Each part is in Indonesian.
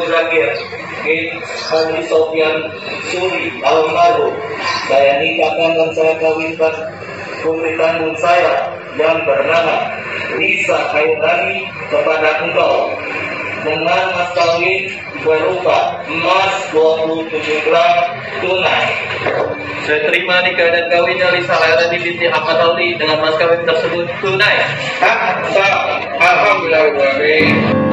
Zakir bin Haji Sofyan Suri almarhum, saya nikahkan dan saya kawinkan putri kandung saya yang bernama Lisa Khairani kepada engkau dengan mas kawin berupa emas 27 gram tunai. Saya terima nikah dan kawinnya Lisa Khairani binti Ahmad Ali dengan mas kawin tersebut tunai. Alhamdulillah. Alhamdulillahirrahmanirrahim.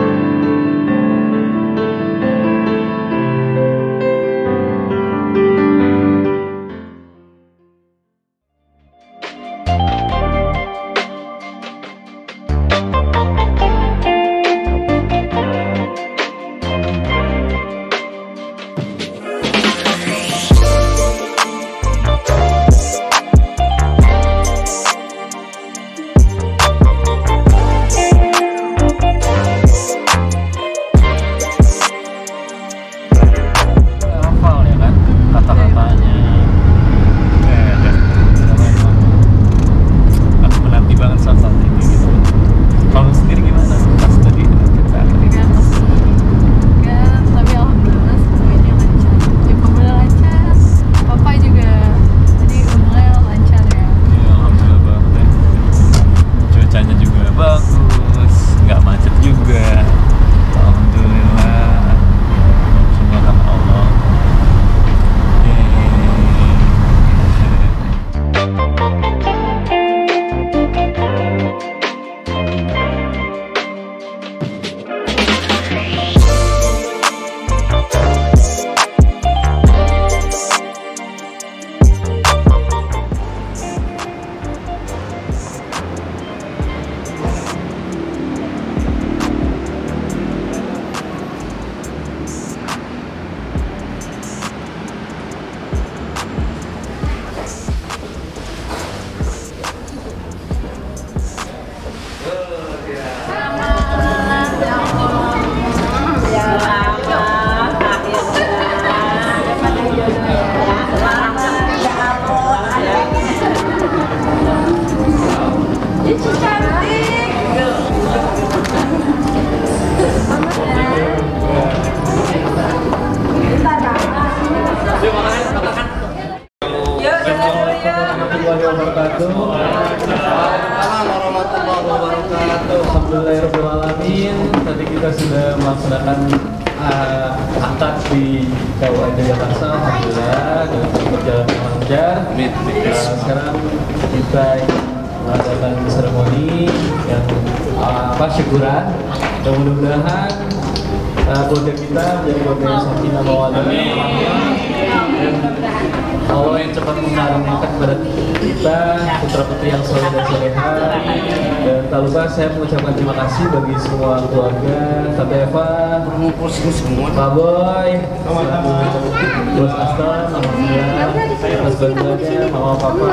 Tadi kita sudah melaksanakan akad di KUA Jakarta. Alhamdulillah dengan berjalan lancar. Sekarang kita mengadakan seremoni yang syukuran. Dan mudah-mudahan keluarga kita menjadi keluarga yang sakinah mawaddah dan Allah yang cepat mengaruniakan kepada kita putra-putri yang soleh dan soleha. Dan tak lupa saya mengucapkan terima kasih bagi semua keluarga, Tante Eva, Pak Boy, Bos Aston, alhamdulillah, atas bantuannya, Mama Papa,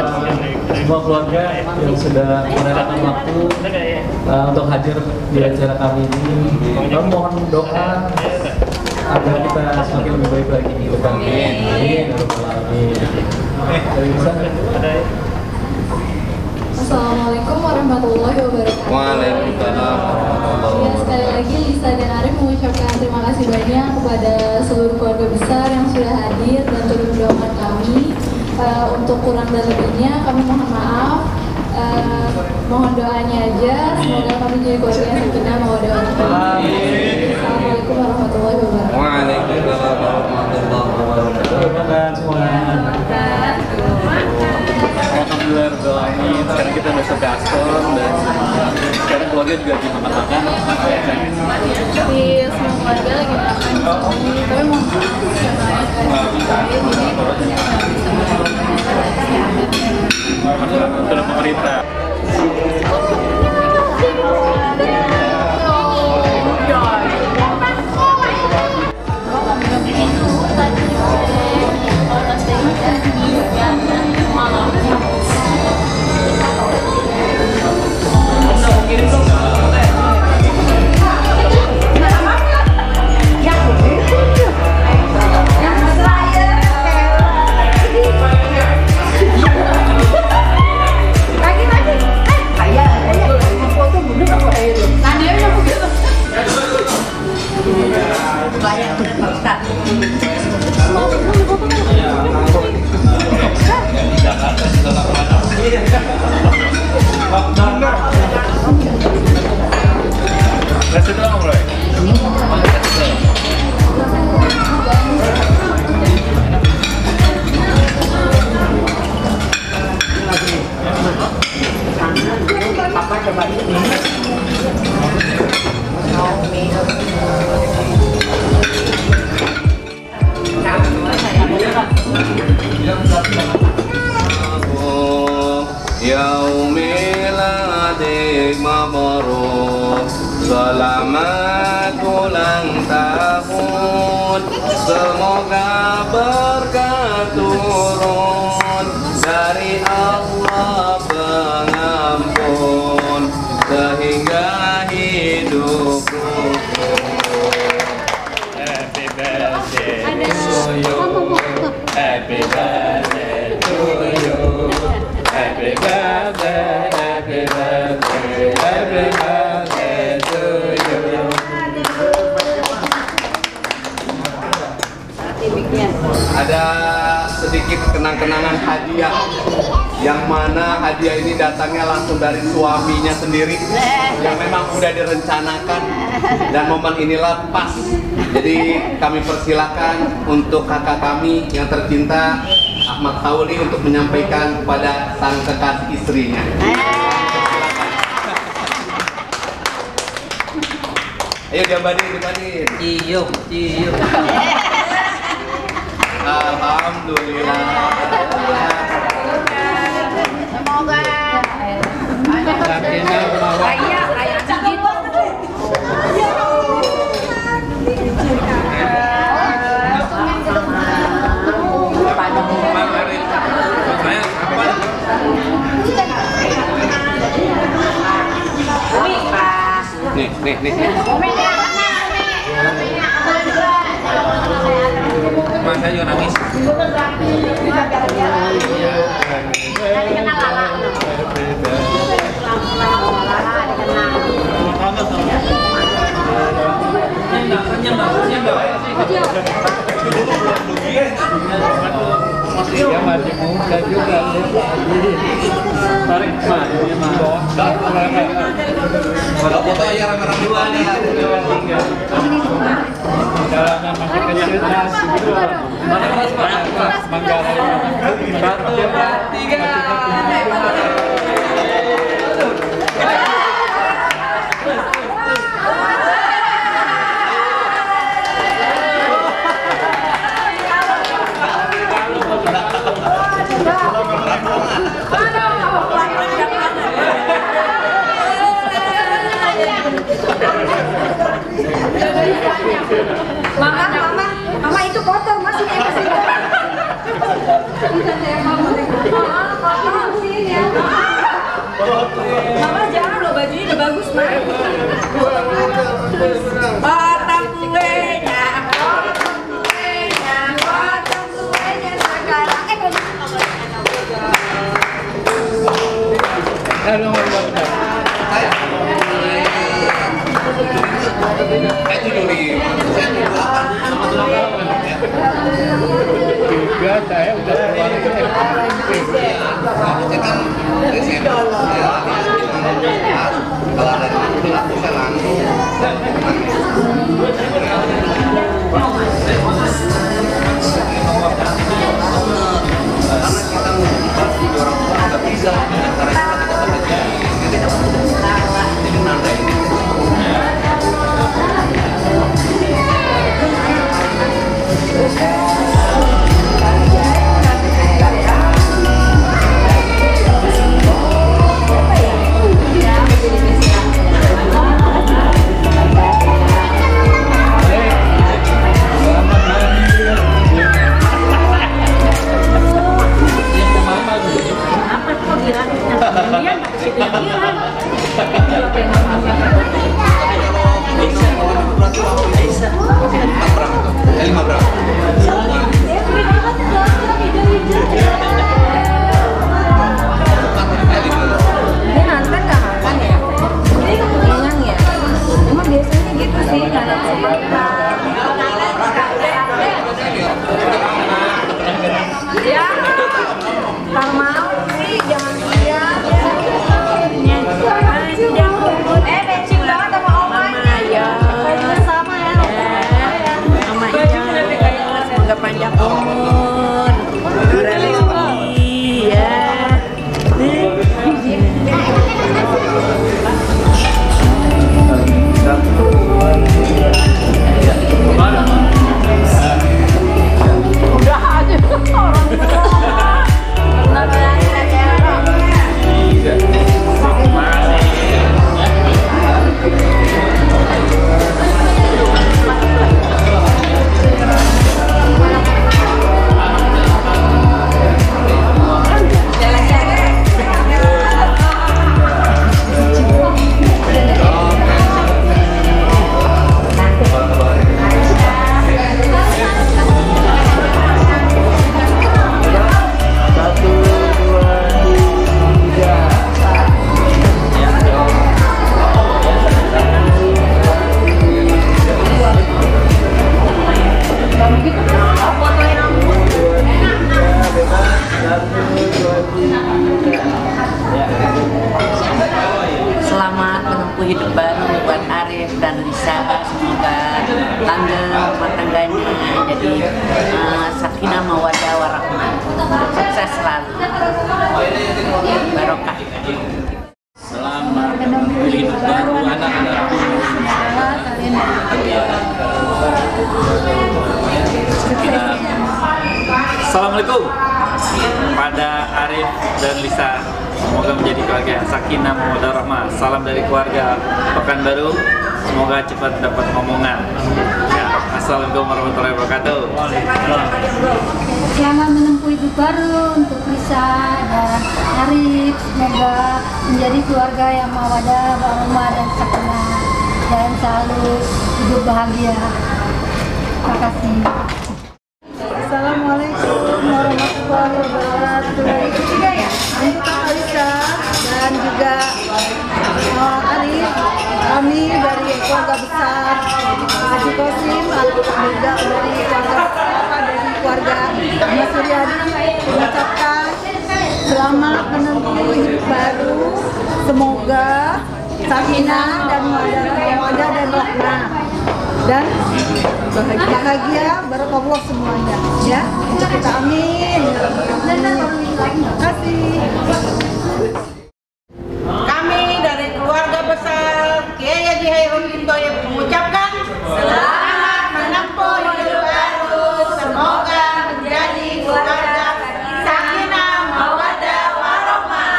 semua keluarga yang sudah merelakan waktu untuk hadir di acara kami ini. Kami mohon doa agar kita semakin lebih baik lagi di depan. Amin. Assalamualaikum warahmatullahi wabarakatuh. Waalaikumsalam. Ya, sekali lagi Lisa dan Arif mengucapkan terima kasih banyak kepada seluruh keluarga besar yang sudah hadir dan turut mendoakan kami. Untuk kurang dan lebihnya kami mohon maaf. Mohon doanya aja, semoga kami jadi keluarga yang sakinah mawaddah warahmah. Assalamualaikum warahmatullahi wabarakatuh. Waalaikumsalam warahmatullahi wabarakatuh. Alhamdulillah, sekarang kita udah sampai Aston dan sekarang keluarga juga lagi makan-makan. Di semua keluarga lagi makan. Tapi mohon maaf Dalam pemerintah. Pagi-pagi, banyak Pak Ustaz. Di Jakarta juga nggak pernah. Kasih dong, Roy. Papa coba ini. Yaumil adik mabrur, selamat ulang tahun, semoga berkah turun dari Allah pengampun sehingga hidup rukun. Happy birthday to you, happy birthday to you. Happy birthday, happy birthday, happy birthday to you. Ada sedikit kenang-kenangan hadiah, yang mana hadiah ini datangnya langsung dari suaminya sendiri, yang memang udah direncanakan, dan momen inilah pas. Jadi kami persilakan untuk kakak kami yang tercinta Ahmad Tauli untuk menyampaikan kepada sang kekasih istrinya. Ayo diabadin. Cium. Alhamdulillah. Semoga raya Nih. Masa juga nangis. Dia masih muda juga. Tarik mah, dia mah. Kalau foto aja rame-rame dua nih. Jalanan masih kecil masih gitu. Mana Mas? Manggarai. 1, 2, 3. Mama itu kotor masih Mama jangan loh, bajunya udah bagus mah. Potong kuenya sekarang. Juga saya udah keluar ke kalau ada aku bisa langsung. menjadi sakinah mawaddah warahmah. Sukses selalu. Barokah. Selamat hidup baru anak-anakku. Assalamualaikum pada Arif dan Lisa. Semoga menjadi keluarga yang sakinah mawaddah warahmah. Salam dari keluarga Pekanbaru. Semoga cepat dapat omongan. Ya, assalamualaikum warahmatullahi wabarakatuh. Selamat menempuh hidup baru untuk Lisa dan Arif. Semoga menjadi keluarga yang mawaddah, warahmah dan sakinah dan selalu hidup bahagia. Terima kasih. Assalamualaikum warahmatullahi wabarakatuh. Untuk Kak Lisa dan juga Arif, kami dari keluarga besar Haji Kosim, juga dari keluarga Mas Suryadi mengucapkan selamat menempuh hidup baru. Semoga sakinah dan mawaddah dan rahmah dan bahagia barakallah semuanya ya. Kita amin. Terima kasih. Kami dari keluarga besar Kiai Haji Hairudin Thoyib mengucapkan selamat menempuh hidup baru. Semoga menjadi keluarga sakinah mawaddah warahmah.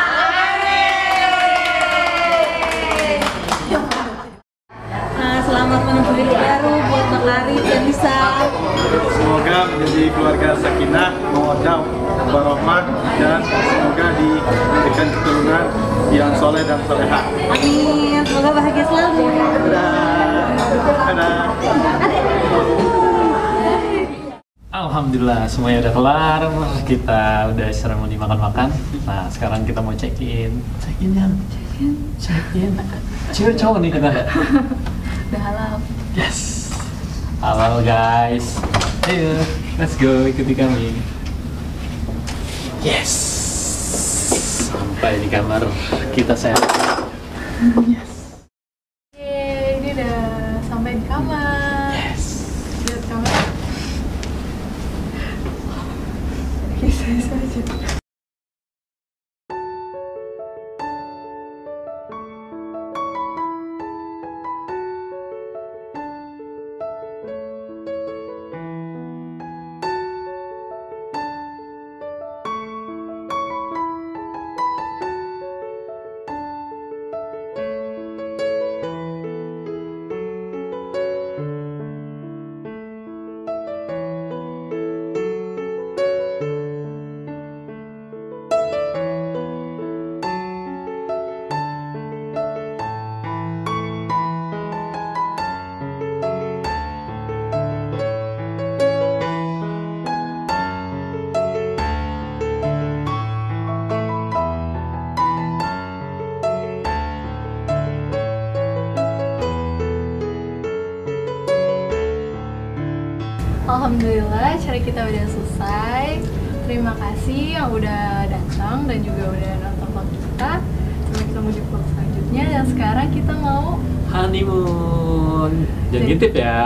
Selamat menempuh hidup baru buat Kak Arif dan Lisa. Semoga menjadi keluarga sakinah, mawaddah, warahmah, dan semoga diberikan keturunan yang soleh dan solehah. Amin. Semoga bahagia selalu. Alhamdulillah semuanya udah kelar. Kita udah seremoni makan-makan. Nah sekarang kita mau check in. Cewek cowok nih kita. Udah halal. Yes. Halal guys. Ayo, let's go ikuti kami. Yes. Sampai di kamar kita sehat. Yes. Ini udah sampai di kamar. Yes. Lihat kamar. Bisa aja. Alhamdulillah, acara kita udah selesai. Terima kasih yang udah datang dan juga udah nonton vlog kita. Sampai ketemu di vlog selanjutnya. Dan sekarang kita mau Honeymoon. Jangan ngintip ya.